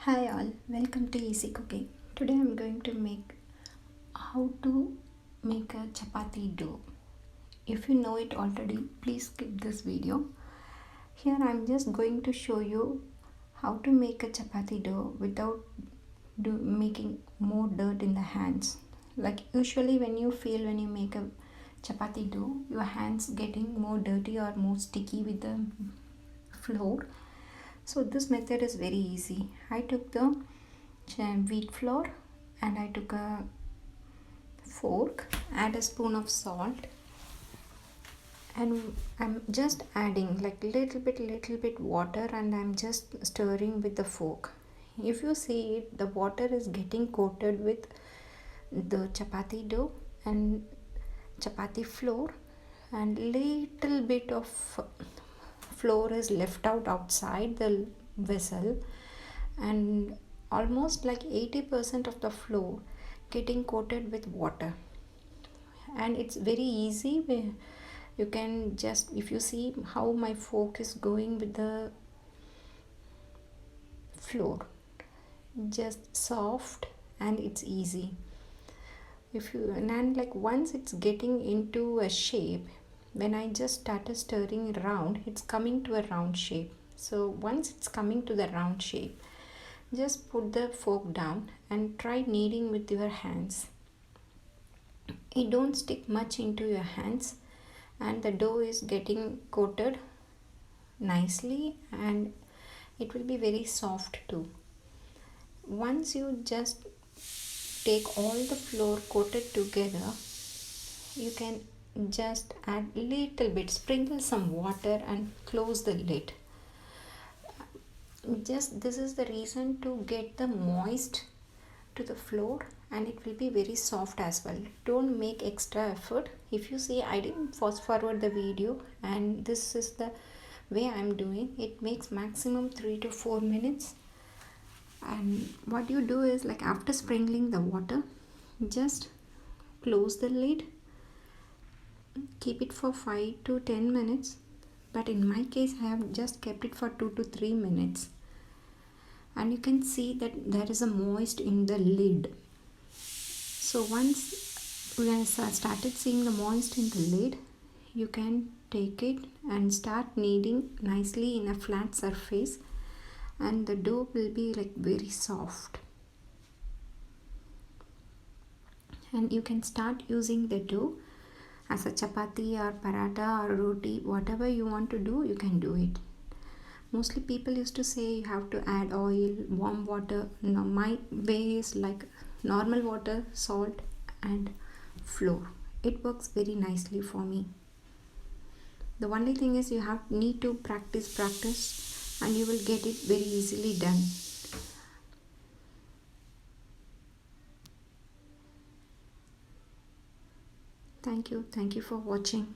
Hi all, welcome to Easy Cooking. Today I'm going to make how to make a chapati dough. If you know it already, please skip this video. Here I'm just going to show you how to make a chapati dough without making more dirt in the hands. Like usually when you make a chapati dough, your hands getting more dirty or more sticky with the flour. So this method is very easy. I took the wheat flour and I took a fork, add a spoon of salt, and I'm just adding like little bit water, and I'm just stirring with the fork. If you see it, the water is getting coated with the chapati dough and chapati flour, and little bit of flour is left out outside the vessel, and almost like 80% of the flour getting coated with water. And it's very easy. You can just, if you see how my fork is going with the flour, just soft and it's easy. If you, and like once it's getting into a shape, when I just started stirring around, it's coming to a round shape. So once it's coming to the round shape, just put the fork down and try kneading with your hands. It don't stick much into your hands, and the dough is getting coated nicely, and it will be very soft too. Once you just take all the flour coated together, you can just add little bit, sprinkle some water and close the lid. Just this is the reason to get the moist to the flour, and it will be very soft as well. Don't make extra effort. If you see, I didn't fast forward the video, and this is the way I'm doing. It makes maximum 3 to 4 minutes. And what you do is, like after sprinkling the water, just close the lid, keep it for 5 to 10 minutes, but in my case I have just kept it for 2 to 3 minutes, and you can see that there is a moist in the lid. So once we started seeing the moist in the lid, you can take it and start kneading nicely in a flat surface, and the dough will be like very soft. And you can start using the dough as a chapati or paratha or roti, whatever you want to do, you can do it. Mostly people used to say you have to add oil, warm water. No, my way is like normal water, salt and flour. It works very nicely for me. The only thing is you need to practice, and you will get it very easily done. Thank you for watching.